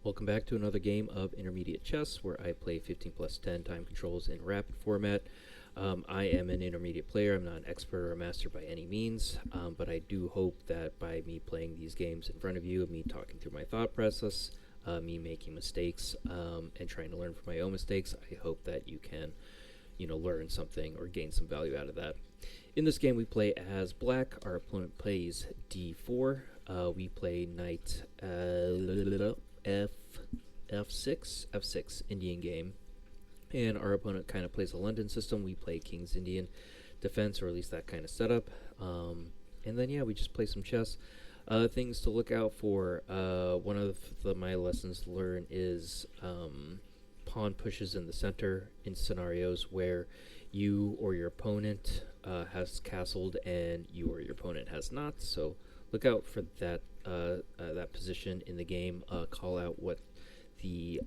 Welcome back to another game of intermediate chess where I play 15 plus 10 time controls in rapid format. I am an intermediate player. I'm not an expert or a master by any means, but I do hope that by me playing these games in front of you, me talking through my thought process, me making mistakes, and trying to learn from my own mistakes, I hope that you can, learn something or gain some value out of that. In this game, we play as black. Our opponent plays d4. We play knight f6 Indian game, and our opponent kind of plays a London system. We play King's Indian defense, or at least that kind of setup. And then we just play some chess. Things to look out for. One of my lessons learned is pawn pushes in the center in scenarios where you or your opponent has castled and you or your opponent has not. So look out for that that position in the game. Call out what the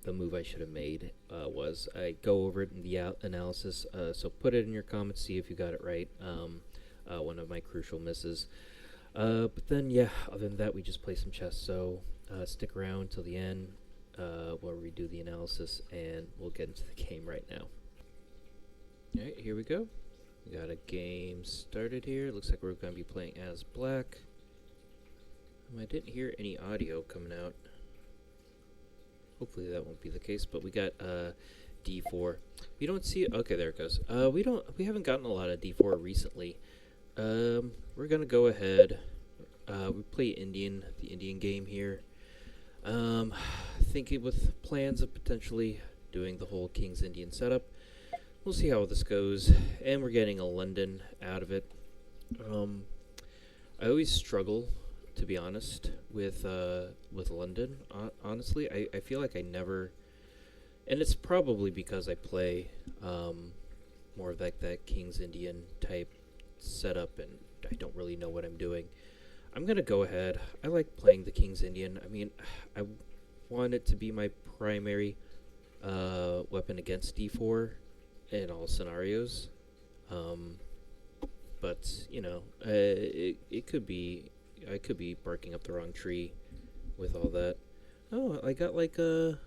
move I should have made was. I go over it in the analysis, so put it in your comments, see if you got it right. One of my crucial misses. But then, other than that, we just play some chess, so stick around till the end where we do the analysis, and we'll get into the game right now. Alright, here we go. We got a game started here. Looks like we're going to be playing as black. I didn't hear any audio coming out. Hopefully that won't be the case, but we got d4. We don't see it. Okay, there it goes. We haven't gotten a lot of d4 recently. We're gonna go ahead. We play the Indian game here. Thinking with plans of potentially doing the whole King's Indian setup. We'll see how this goes, and we're getting a London out of it. I always struggle, to be honest, with London. Honestly, I feel like I never, and it's probably because I play more of like that King's Indian type setup, and I don't really know what I'm doing. I'm gonna go ahead. I like playing the King's Indian. I mean, I want it to be my primary weapon against d4 in all scenarios. But it could be. I could be barking up the wrong tree with all that. Oh, I got like a...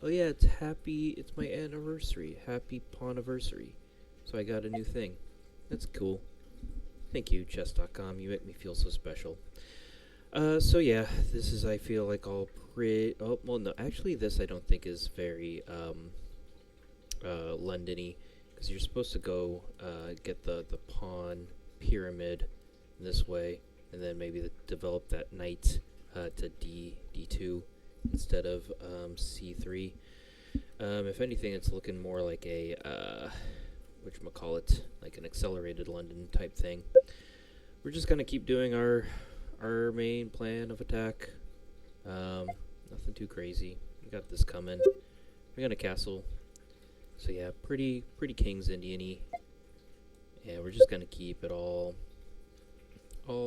Oh yeah, it's my anniversary. Happy pawn-anniversary. So I got a new thing. That's cool. Thank you, chess.com. You make me feel so special. So yeah, this is, I feel like, all pretty... Oh, well, no, actually this I don't think is very London-y. Because you're supposed to go get the pawn pyramid this way. And then maybe develop that knight to d2 instead of c3. If anything, it's looking more like a whatchamacallit, like an accelerated London type thing. We're just gonna keep doing our main plan of attack. Nothing too crazy. We got this coming. We're gonna castle. So yeah, pretty King's Indian-y. Yeah, we're just gonna keep it all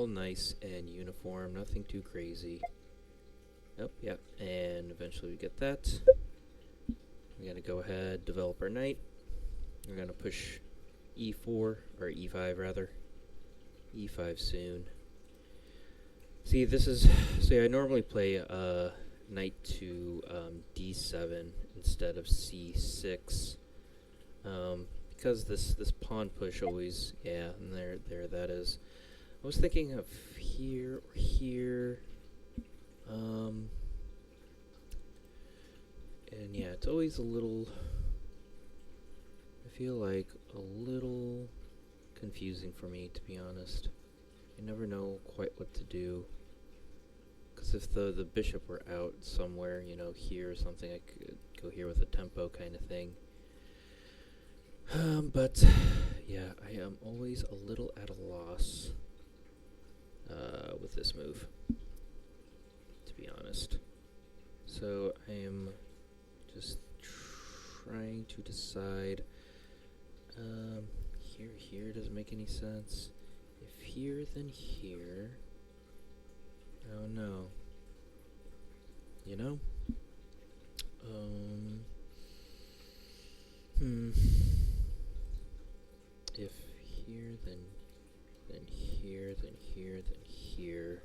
nice and uniform, nothing too crazy. Oh, yeah, and eventually we get that. We're gonna go ahead, develop our knight. We're gonna push e4, or e5 rather. e5 soon. See, I normally play knight to d7 instead of c6. Because this pawn push always, and there that is. I was thinking of here or here, and it's always a little, I feel like a little confusing for me, to be honest. I never know quite what to do, because if the bishop were out somewhere, here or something, I could go here with a tempo kind of thing. But yeah, I am always a little at a loss with this move, to be honest. So I am just trying to decide. Here doesn't make any sense. If here, then here. Oh no. If here, then here, then here, then here.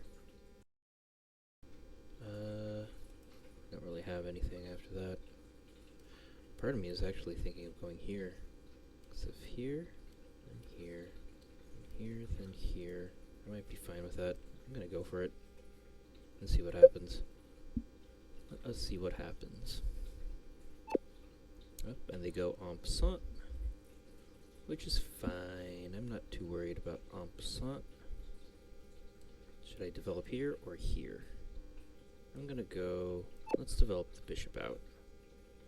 anything after that. Part of me is actually thinking of going here. So if here, then here, then here, then here. I might be fine with that. I'm gonna go for it and see what happens. Let us see what happens. Oh, and they go en passant, which is fine. I'm not too worried about en passant. Should I develop here or here? I'm gonna go, let's develop the bishop out.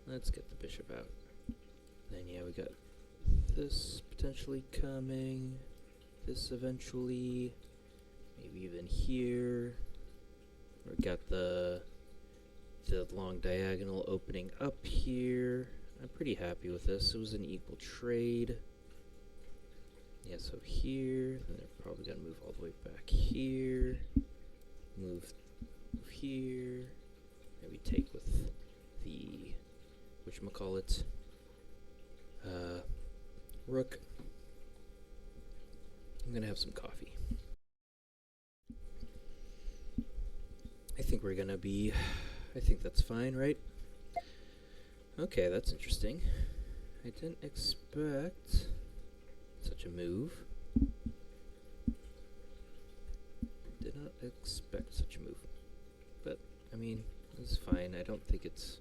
Let's get the bishop out. Then yeah, we got this potentially coming, this eventually, maybe even here. We got the long diagonal opening up here. I'm pretty happy with this. It was an equal trade. Yeah, so here, then they're probably gonna move all the way back here. Move here. Maybe take with the whatchamacallit, rook. I'm gonna have some coffee. I think we're gonna be, I think that's fine, right? Okay, that's interesting. I didn't expect such a move. Did not expect such a move. But, I mean, it's fine. I don't think it's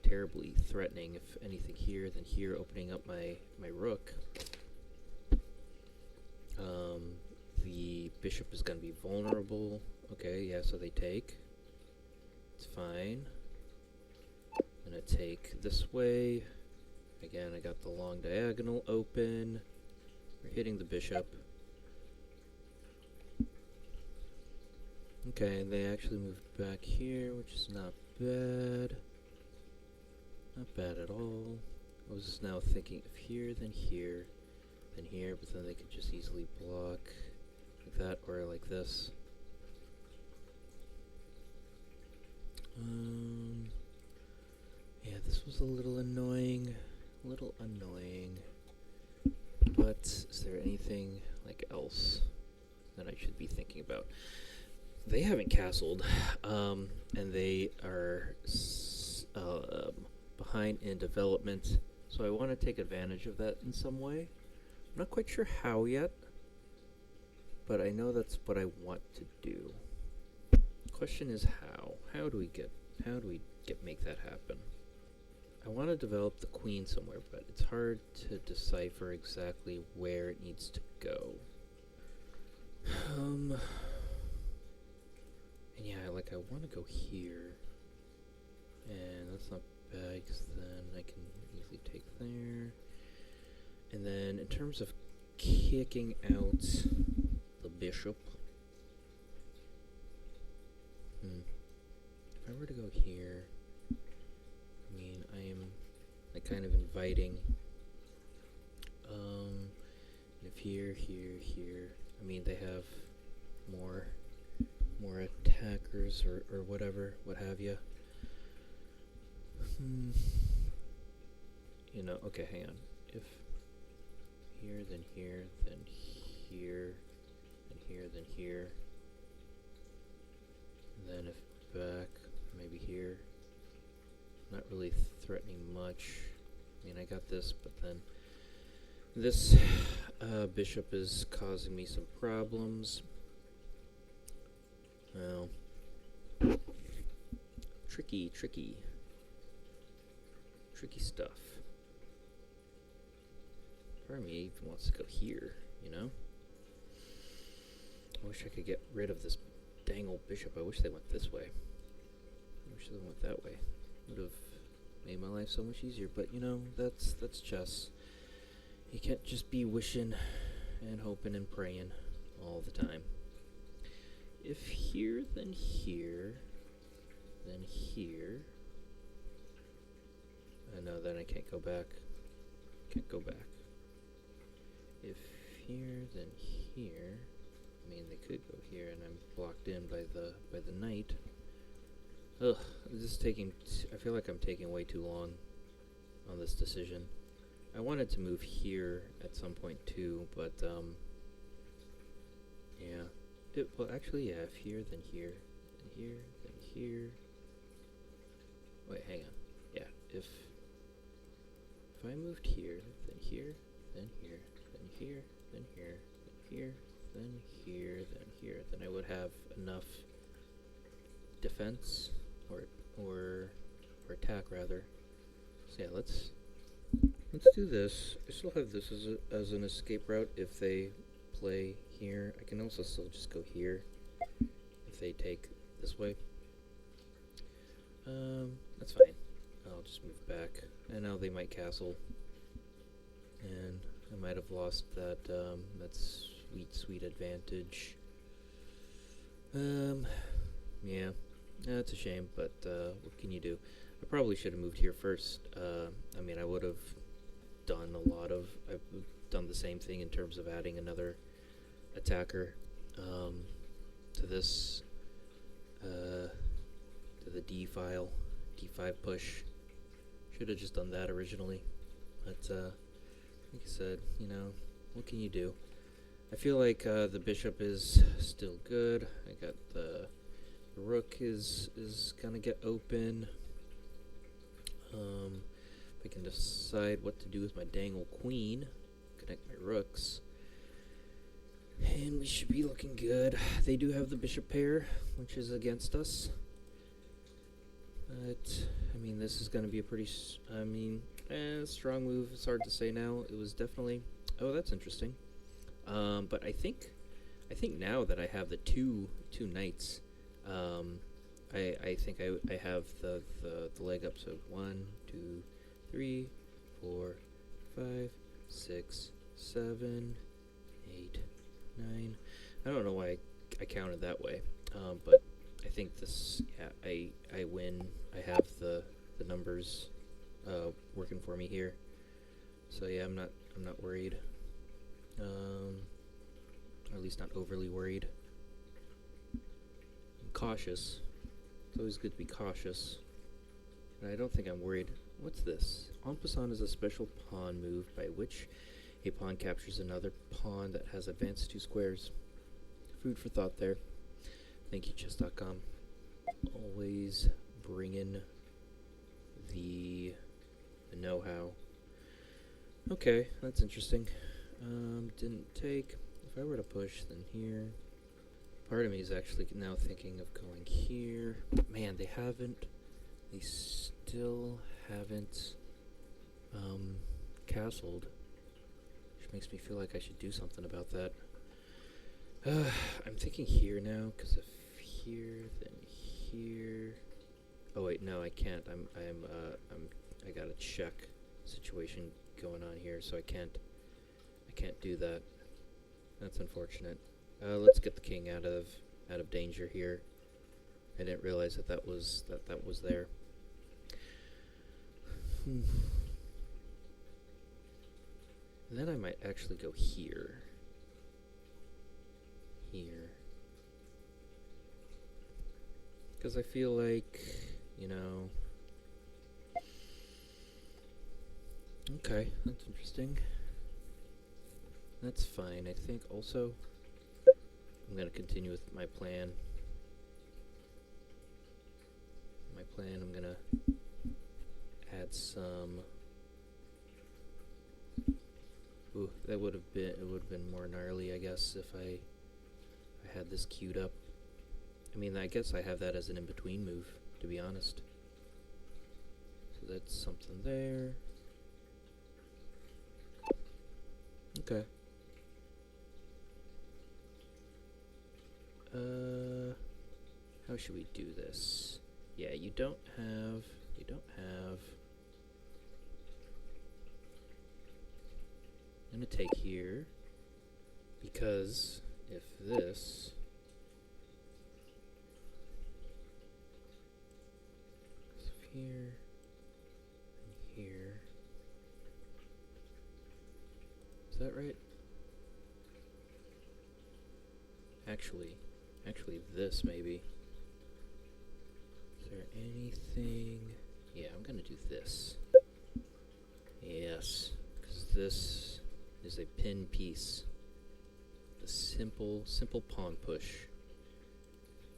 terribly threatening. If anything here, then here, opening up my rook. The bishop is going to be vulnerable. Okay, yeah, so they take. It's fine. I'm going to take this way. Again, I got the long diagonal open. We're hitting the bishop. Okay, they actually moved back here, which is not bad. Not bad at all. I was now thinking of here, then here, then here, but then they could just easily block like that or like this. Yeah, this was a little annoying. But is there anything like else that I should be thinking about? They haven't castled, and they are behind in development, so I want to take advantage of that in some way. I'm not quite sure how yet, but I know that's what I want to do. Question is how? How do we make that happen? I want to develop the queen somewhere, but it's hard to decipher exactly where it needs to go. And yeah, I want to go here, and that's not bad, because then I can easily take there. And then in terms of kicking out the bishop, if I were to go here, I mean, I am kind of inviting, and if here, I mean, they have more attackers or whatever, what have you. You know, okay, hang on. If here, then here, then here, then here, then here, and then if back, maybe here. Not really threatening much. I mean, I got this, but then this bishop is causing me some problems. Well, tricky stuff. Part of me even wants to go here, you know? I wish I could get rid of this dang old bishop. I wish they went this way. I wish they went that way. Would have made my life so much easier, but you know, that's chess. You can't just be wishing and hoping and praying all the time. If here, then here, then here. No, then I can't go back. Can't go back. If here, then here. I mean, they could go here, and I'm blocked in by the knight. Ugh, this is taking. I feel like I'm taking way too long on this decision. I wanted to move here at some point too, but yeah. Well, actually, yeah. If here, then here, then here, then here. Wait, then here, then here, then here, then here, then here, then here. Then I would have enough defense or attack rather. So yeah, let's do this. I still have this as an escape route if they play here. I can also still just go here if they take this way. That's fine. I'll just move back. And now they might castle. And I might have lost that sweet advantage. Yeah. It's a shame, but what can you do? I probably should have moved here first. I mean, I would have done I've done the same thing in terms of adding another attacker to this, to the D5 push. Should have just done that originally, but like I said, you know, what can you do? I feel like the bishop is still good. I got the rook is gonna get open. If I can decide what to do with my dang old queen, connect my rooks, and we should be looking good. They do have the bishop pair, which is against us. But I mean, this is gonna be a pretty strong move. It's hard to say now. It was definitely. Oh, that's interesting. But I think now that I have the two knights, I think I have the leg up. So 1, 2, 3, 4, 5, 6, 7, 8, 9. I don't know why I counted that way, but I think this. Yeah, I win. I have the numbers working for me here. So yeah, I'm not worried. Or at least not overly worried. I'm cautious. It's always good to be cautious. And I don't think I'm worried. What's this? En passant is a special pawn move by which a pawn captures another pawn that has advanced 2 squares. Food for thought there. Thank you, chess.com. Always bringing the know-how. Okay, that's interesting. Didn't take. If I were to push, then here. Part of me is actually now thinking of going here. But man, they still haven't castled. Which makes me feel like I should do something about that. I'm thinking here now, because if here, then here. Oh wait, no, I can't. I got a check situation going on here, so I can't do that. That's unfortunate. Let's get the king out of danger here. I didn't realize that was there. And then I might actually go here. Because I feel like, you know... Okay, that's interesting. That's fine. I think also I'm going to continue with my plan. I'm going to add some... Ooh, it would have been more gnarly, I guess, if I had this queued up. I mean, I guess I have that as an in-between move, to be honest. So that's something there. Okay. How should we do this? Yeah, you don't have... I'm gonna take here, because if this... here, and here... Is that right? Actually, this maybe. Is there anything... Yeah, I'm gonna do this. Yes, because this is a pin piece. The simple pawn push.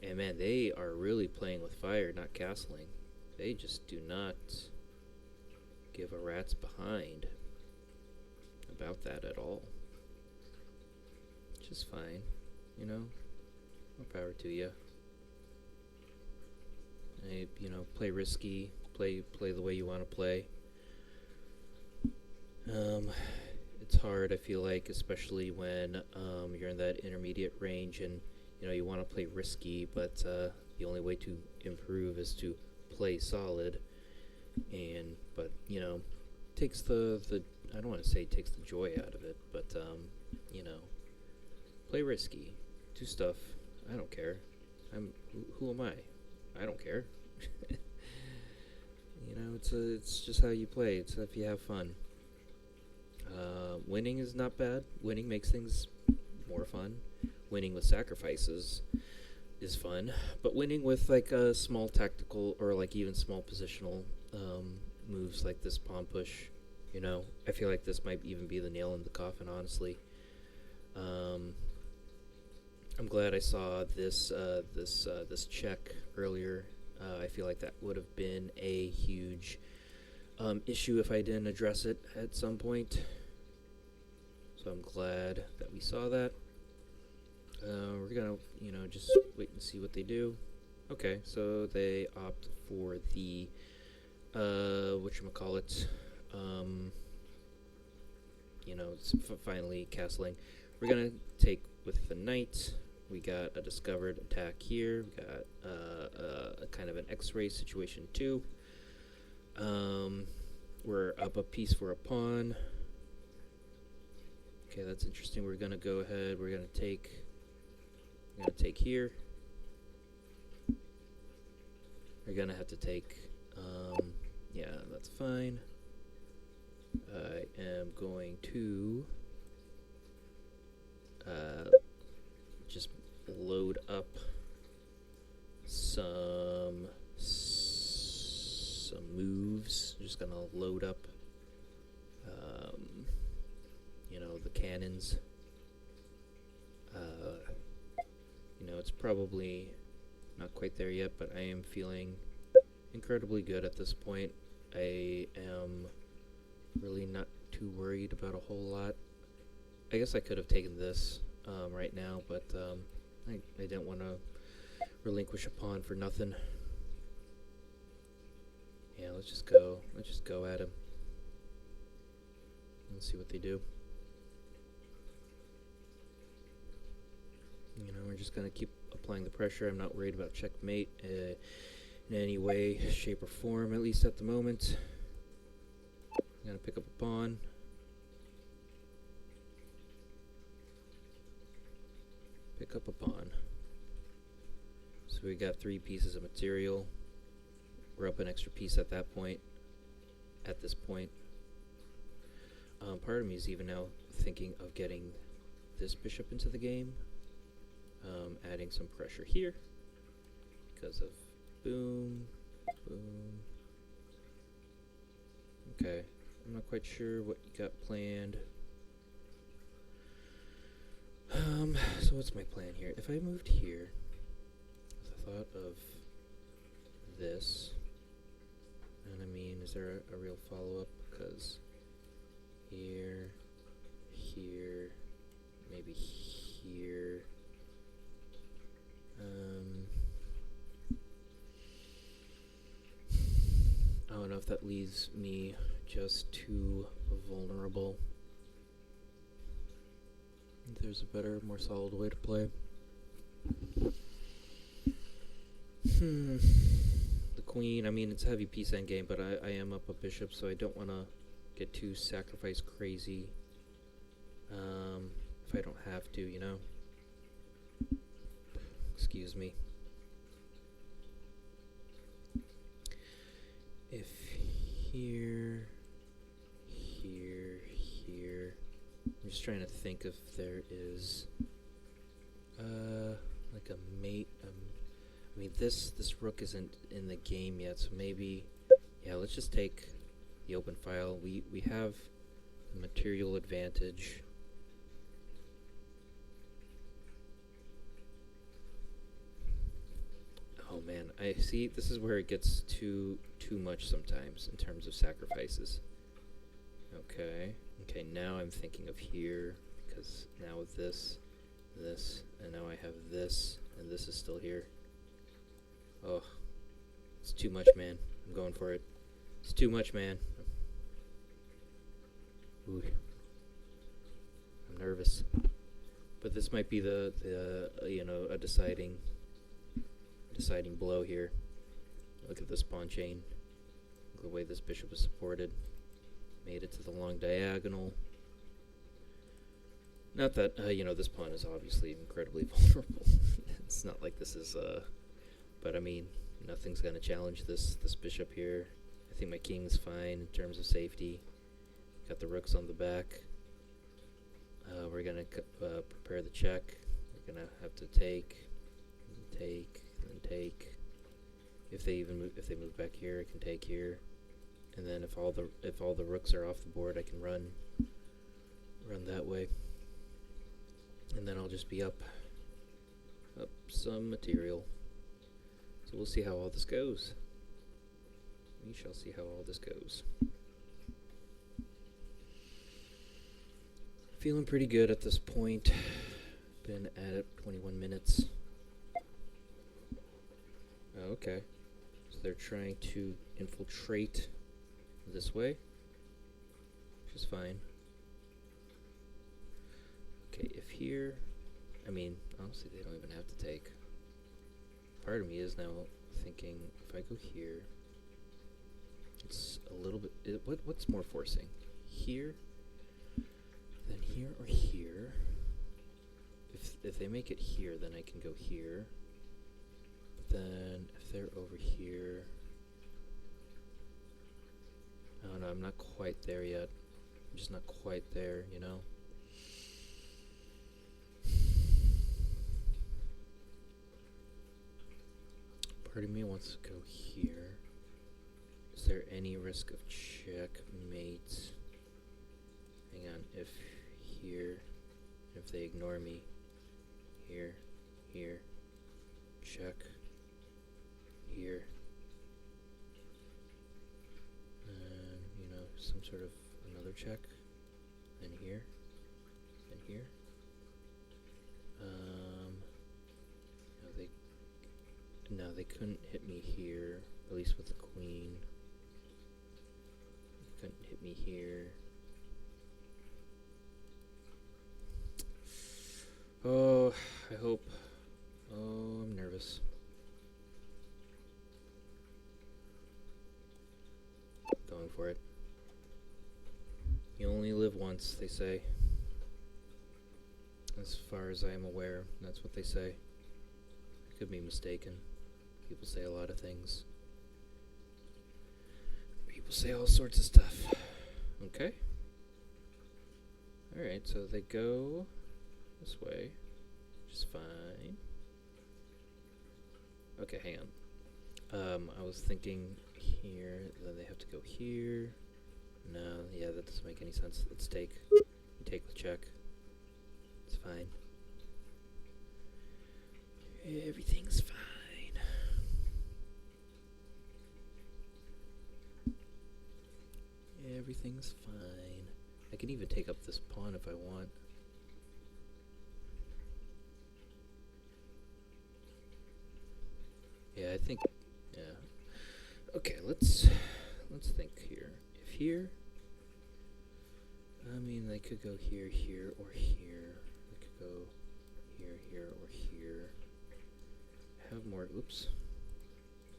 And man, they are really playing with fire, not castling. They just do not give a rat's behind. about that at all. Which is fine, you know? More power to you. Play risky, play the way you want to play. It's hard, I feel like, especially when you're in that intermediate range and you want to play risky, but the only way to improve is to play solid. But takes the I don't want to say takes the joy out of it, but play risky, do stuff. I don't care. Who am I? I don't care. It's just how you play. It's if you have fun. Winning is not bad. Winning makes things more fun. Winning with sacrifices is fun, but winning with like a small tactical or like even small positional moves like this pawn push, I feel like this might even be the nail in the coffin, honestly. I'm glad I saw this check earlier. I feel like that would have been a huge issue if I didn't address it at some point. So I'm glad that we saw that. We're gonna, just wait and see what they do. Okay, so they opt for the, whatchamacallit, it's finally castling. We're gonna take with the knight. We got a discovered attack here. We got a kind of an X-ray situation too. We're up a piece for a pawn. Okay, that's interesting. We're gonna go ahead. We're gonna take here. We're gonna have to take. Yeah, that's fine. I am going to just load up some moves. Just gonna load up the cannons. It's probably not quite there yet, but I am feeling incredibly good at this point. I am really not too worried about a whole lot. I guess I could have taken this right now, but I didn't want to relinquish a pawn for nothing. Yeah, let's just go at him. Let's see what they do. We're just gonna keep applying the pressure. I'm not worried about checkmate in any way, shape, or form, at least at the moment. I'm gonna pick up a pawn. Pick up a pawn. So we got 3 pieces of material. We're up an extra piece at that point. At this point. Part of me is even now thinking of getting this bishop into the game. Adding some pressure here. Because of boom, boom. Okay. I'm not quite sure what you got planned. So what's my plan here? If I moved here, with the thought of this, and I mean, is there a real follow-up? Because here, maybe here, I don't know if that leaves me just too vulnerable. There's a better, more solid way to play. The queen, I mean, it's a heavy piece endgame, but I am up a bishop, so I don't want to get too sacrifice crazy. If I don't have to, Excuse me. If here, I'm just trying to think if there is, like a mate. I mean, this rook isn't in the game yet, so maybe, yeah. Let's just take the open file. We have the material advantage. Oh man, I see. This is where it gets too much sometimes in terms of sacrifices. Okay. Okay, now I'm thinking of here, because now with this, and now I have this, and this is still here. Oh, it's too much, man. I'm going for it. It's too much, man. Ooh. I'm nervous. But this might be the a deciding blow here. Look at this pawn chain. Look at the way this bishop is supported. Made it to the long diagonal. Not that, this pawn is obviously incredibly vulnerable. It's not like this is, but I mean, nothing's going to challenge this bishop here. I think my king's fine in terms of safety. Got the rooks on the back. We're going to prepare the check. We're going to have to take, and take. If they move back here, I can take here. And then if all the rooks are off the board, I can run that way. And then I'll just be up some material. So we'll see how all this goes. We shall see how all this goes. Feeling pretty good at this point. Been at it 21 minutes. Oh, okay. So they're trying to infiltrate this way, which is fine. Okay, if here, I mean, honestly, they don't even have to take. Part of me is now thinking, if I go here, it's a little bit, what's more forcing? Here, then here, or here? If they make it here, then I can go here. But then, if they're over here, I don't know, I'm not quite there yet. I'm just not quite there, you know? Part of me wants to go here. Is there any risk of checkmate? Hang on, if here, if they ignore me, here, check, here, and, some sort of another check, and here, and here. No, they couldn't hit me here, at least with the queen. They couldn't hit me here. Oh, I hope. Oh, I'm nervous. Going for it. You only live once, they say. As far as I am aware, that's what they say. I could be mistaken. People say a lot of things. People say all sorts of stuff. Okay. Alright, so they go this way, which is fine. Okay, hang on. I was thinking here, then they have to go here. No, yeah, that doesn't make any sense. Let's take. You take the check. It's fine. Everything's fine. Everything's fine. I can even take up this pawn if I want. Yeah, I think, yeah. Okay, let's think here. If here, I mean, they could go here, here, or here. They could go here, here, or here. Have more, oops.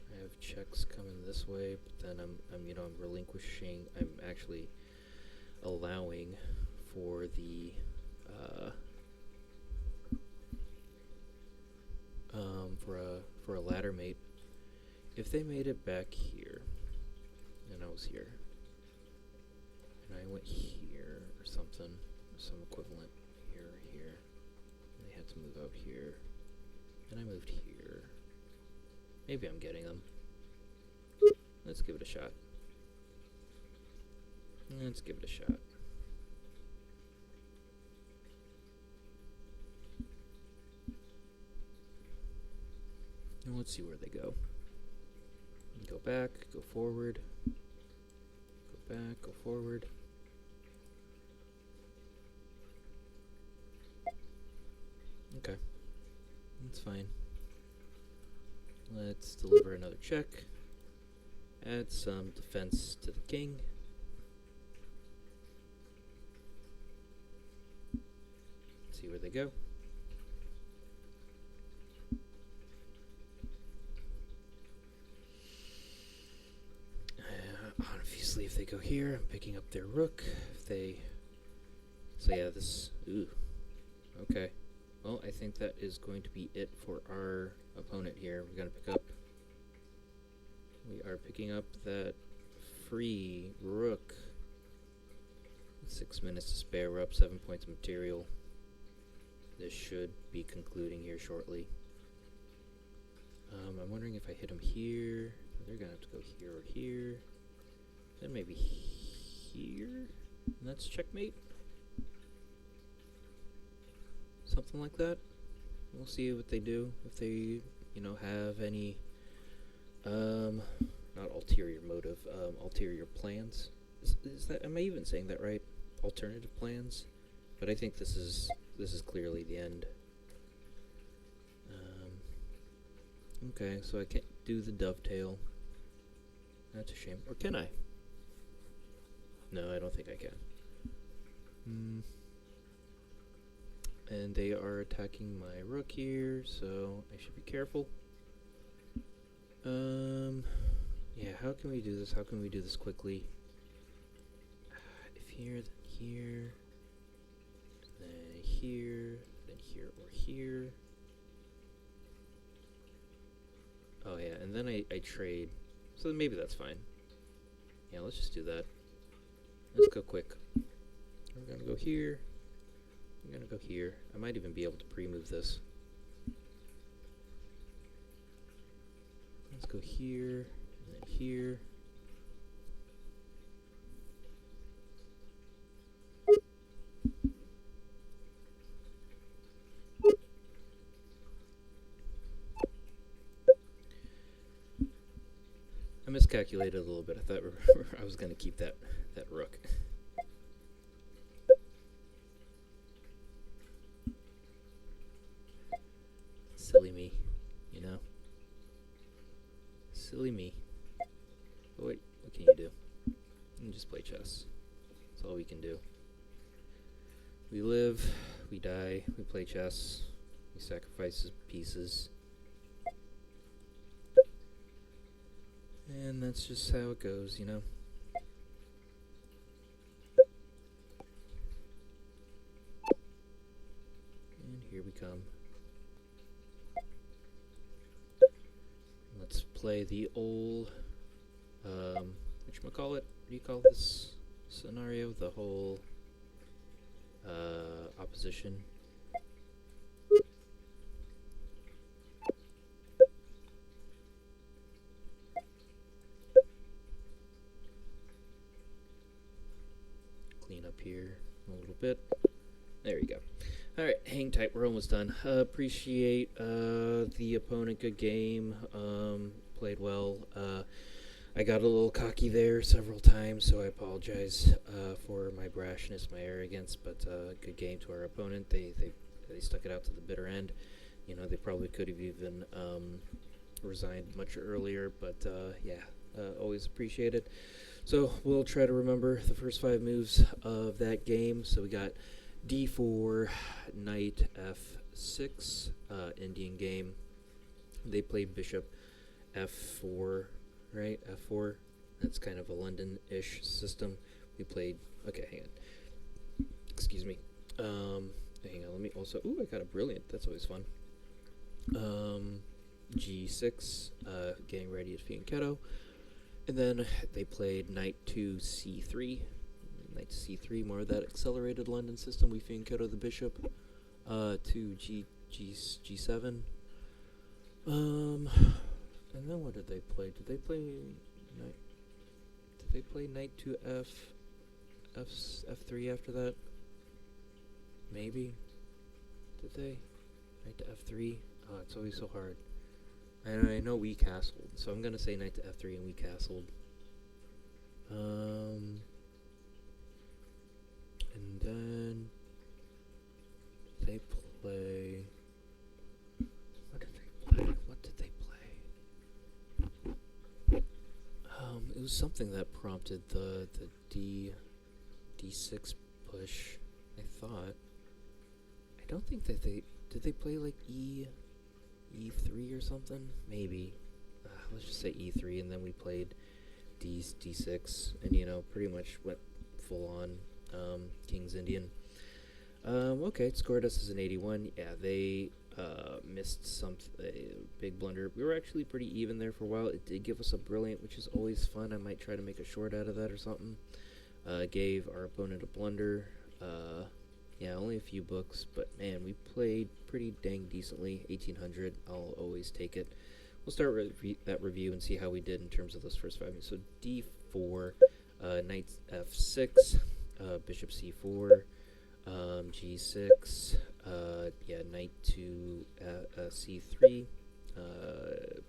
I have checks coming this way, but then I'm relinquishing, I'm actually allowing for the, for a ladder mate. If they made it back here, and I was here, and I went here, or something, or some equivalent, here or here, and they had to move out here, and I moved here. Maybe I'm getting them. Let's give it a shot. Let's give it a shot. And let's see where they go. Go back, go forward. Go back, go forward. Okay, that's fine. Let's deliver another check. Add some defense to the king. See where they go. Obviously, if they go here, I'm picking up their rook. If they... So yeah, this... Ooh. Okay. Well, I think that is going to be it for our opponent here. We're going to pick up... We are picking up that free rook. 6 minutes to spare. We're up 7 points of material. This should be concluding here shortly. I'm wondering if I hit him here. They're going to have to go here or here. Then maybe here? And that's checkmate? Something like that. We'll see what they do. If they, have any, not ulterior motive, ulterior plans. Is that, am I even saying that right? Alternative plans? But I think this is clearly the end. Okay, so I can't do the dovetail. That's a shame. Or can I? No, I don't think I can. And they are attacking my rook here, so I should be careful. Yeah, how can we do this? How can we do this quickly? If here, then here, then here, then here or here. Oh yeah, and then I trade. So maybe that's fine. Yeah, let's just do that. Let's go quick. We're gonna go here. I'm gonna go here. I might even be able to pre-move this. Let's go here, and then here. I miscalculated a little bit. I thought I was gonna keep that rook. Silly me, Silly me. But wait, what can you do? You can just play chess. That's all we can do. We live, we die, we play chess, we sacrifice pieces. And that's just how it goes, And here we come. Let's play the old, whatchamacallit? What do you call this scenario? The whole, opposition. Clean up here a little bit. There we go. Alright, hang tight, we're almost done. Appreciate the opponent, good game, played well. I got a little cocky there several times, so I apologize for my brashness, my arrogance, but good game to our opponent. They stuck it out to the bitter end. They probably could have even resigned much earlier, but always appreciate it. So we'll try to remember the first 5 moves of that game. So we got d4, knight f6, Indian game. They played bishop f4, right? f4. That's kind of a London-ish system. We played... Okay, hang on. Excuse me. Hang on, let me also... Ooh, I got a brilliant. That's always fun. g6, getting ready to fianchetto. And then they played knight to c3. Knight to c3, more of that accelerated London system. We fianchetto the bishop to g7. And then what did they play? Did they play knight? Did they play knight to f3 after that? Maybe. Did they? Knight to f3. Oh, it's always so hard. And I know we castled, so I'm gonna say knight to f3 and we castled. And then they play was something that prompted the D6 push. I thought. I don't think that they play like E3 or something. Maybe. Let's just say E3, and then we played D6, and pretty much went full on King's Indian. Okay, it scored us as an 81. Yeah, they missed a big blunder. We were actually pretty even there for a while. It did give us a brilliant, which is always fun. I might try to make a short out of that or something. Gave our opponent a blunder. Yeah, only a few books, but man, we played pretty dang decently. 1800, I'll always take it. We'll start that review and see how we did in terms of those first 5 minutes. So D4, Knight F6, Bishop C4, G6, yeah, Knight to C3,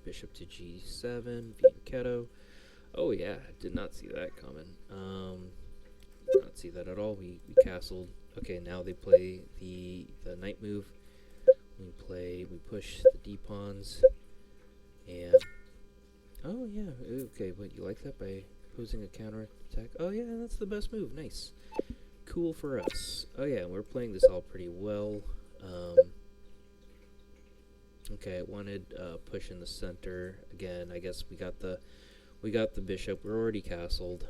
Bishop to G7, Fianchetto. Oh yeah, did not see that coming. Did not see that at all. We castled. Okay, now they play the knight move. We push the D pawns, and oh yeah, okay. But you like that by posing a counter attack? Oh yeah, that's the best move. Nice, cool for us. Oh yeah, we're playing this all pretty well. Okay, I wanted push in the center again. I guess we got the bishop. We're already castled.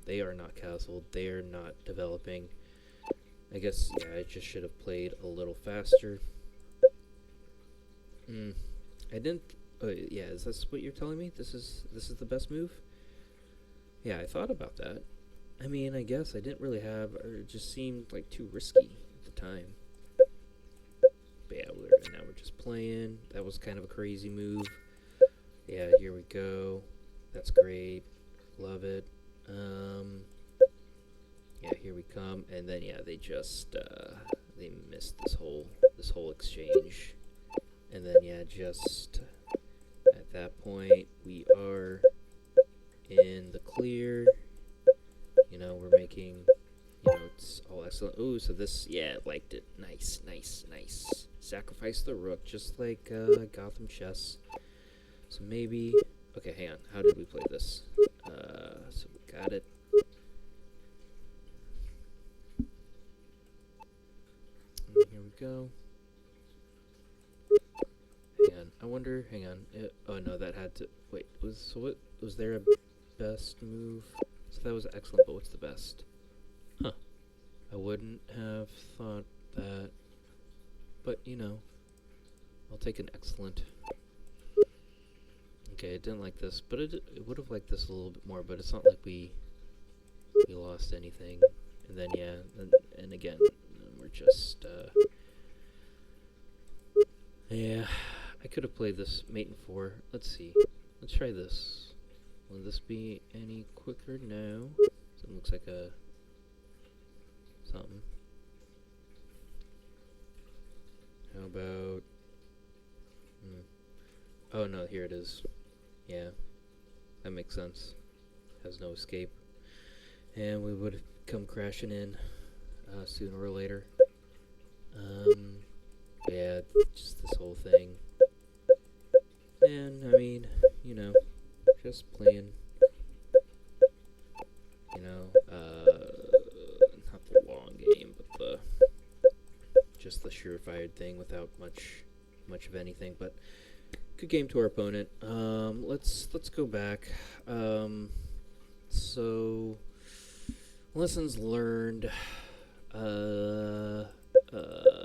They are not castled. They are not developing. I guess, yeah, I just should have played a little faster. I didn't. Yeah, is this what you're telling me? This is the best move? Yeah, I thought about that. I mean, I guess I didn't really have, or it just seemed like too risky at the time. But yeah, now we're just playing. That was kind of a crazy move. Yeah, here we go. That's great. Love it. Yeah, here we come, and then yeah, they just they missed this whole exchange, and then yeah, just at that point we are in the clear. We're making, it's all excellent. Ooh, so this, yeah, liked it. Nice. Sacrifice the rook, just like Gotham chess. So maybe, okay, hang on. How did we play this? So we got it. And here we go. Hang on. Oh no, that had to, wait, was there a best move? So that was excellent, but what's the best? Huh. I wouldn't have thought that, but I'll take an excellent. Okay, I didn't like this, but it would have liked this a little bit more, but it's not like we lost anything. And then yeah, and again, we're just yeah, I could have played this mate in 4. Let's see. Let's try this. Will this be any quicker? No. So it looks like a something. How about oh no, here it is. Yeah, that makes sense. Has no escape. And we would come crashing in sooner or later. Yeah, just this whole thing. And, I mean, just playing, not the long game, but just the surefire thing without much of anything, but good game to our opponent. Let's go back. So lessons learned.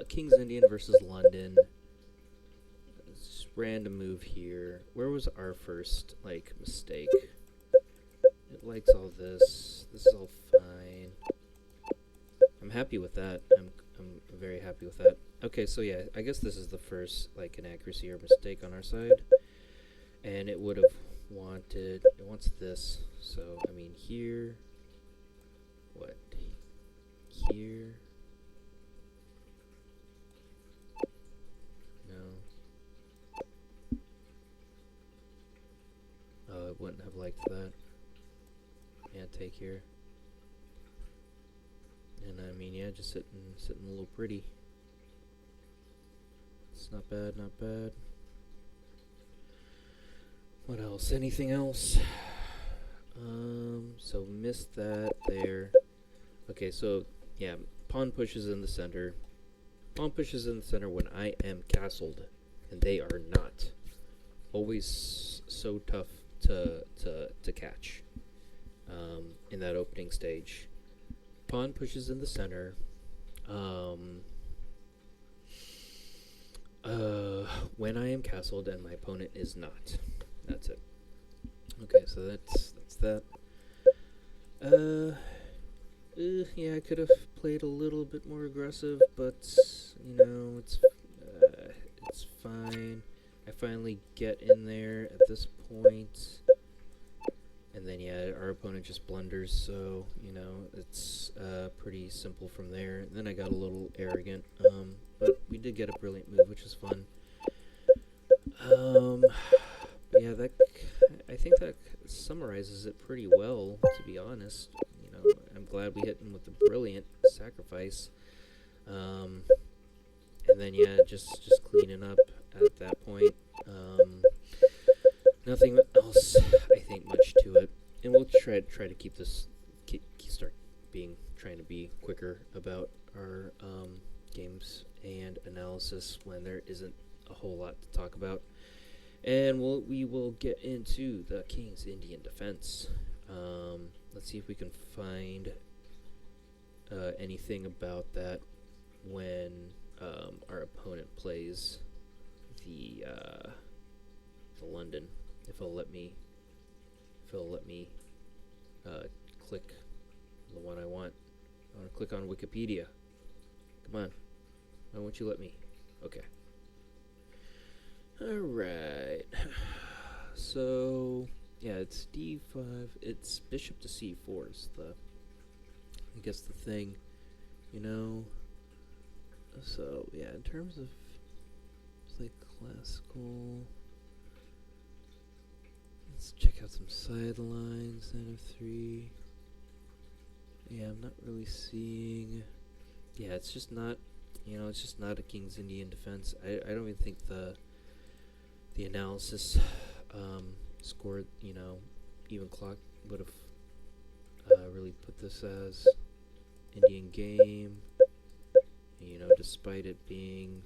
King's Indian versus London. Just random move here. Where was our first mistake? It likes all this. This is all fine. I'm happy with that. I'm very happy with that. Okay, so yeah, I guess this is the first inaccuracy or mistake on our side, and it would have wanted. It wants this. So I mean here. What? Here. No. Oh, it wouldn't have liked that. Yeah, take here. And I mean, yeah, just sitting a little pretty. It's not bad, not bad. What else? Anything else? so missed that there. Okay, so yeah, pawn pushes in the center. Pawn pushes in the center when I am castled, and they are not. Always so tough to catch in that opening stage. Pawn pushes in the center. When I am castled and my opponent is not. That's it. Okay, so that's that. Yeah, I could have played a little bit more aggressive, but it's fine. I finally get in there at this point, and then yeah, our opponent just blunders. So it's pretty simple from there. And then I got a little arrogant, but we did get a brilliant move, which was fun. Yeah, I think that summarizes it pretty well, to be honest. I'm glad we hit him with the brilliant sacrifice. And then yeah, just cleaning up at that point. Nothing else, I think, much to it. And we'll try to keep this trying to be quicker about our games and analysis when there isn't a whole lot to talk about. And we will get into the King's Indian defense. Let's see if we can find anything about that when our opponent plays the London. If it'll let me click the one I want. I want to click on Wikipedia. Come on. Why won't you let me? Okay. Alright. So yeah, it's d5. It's bishop to c4 is I guess the thing, So yeah, in terms of classical, let's check out some sidelines. Knight f3. Yeah, I'm not really seeing. Yeah, it's just not. It's just not a King's Indian defense. I don't even think the analysis scored, even clock would have really put this as Indian game. Despite it being,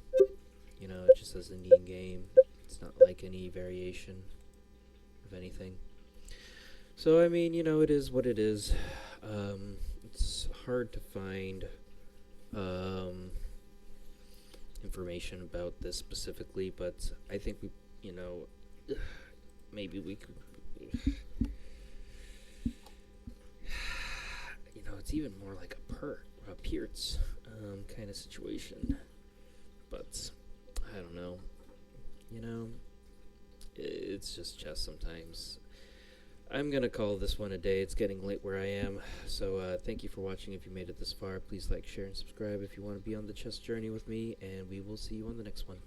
it just says Indian game. It's not like any variation of anything. So, I mean, it is what it is. It's hard to find information about this specifically, but I think we, maybe we could, it's even more like a Peart's kind of situation. But I don't know. It's just chess sometimes. I'm going to call this one a day. It's getting late where I am. So thank you for watching. If you made it this far, please like, share, and subscribe if you want to be on the chess journey with me. And we will see you on the next one.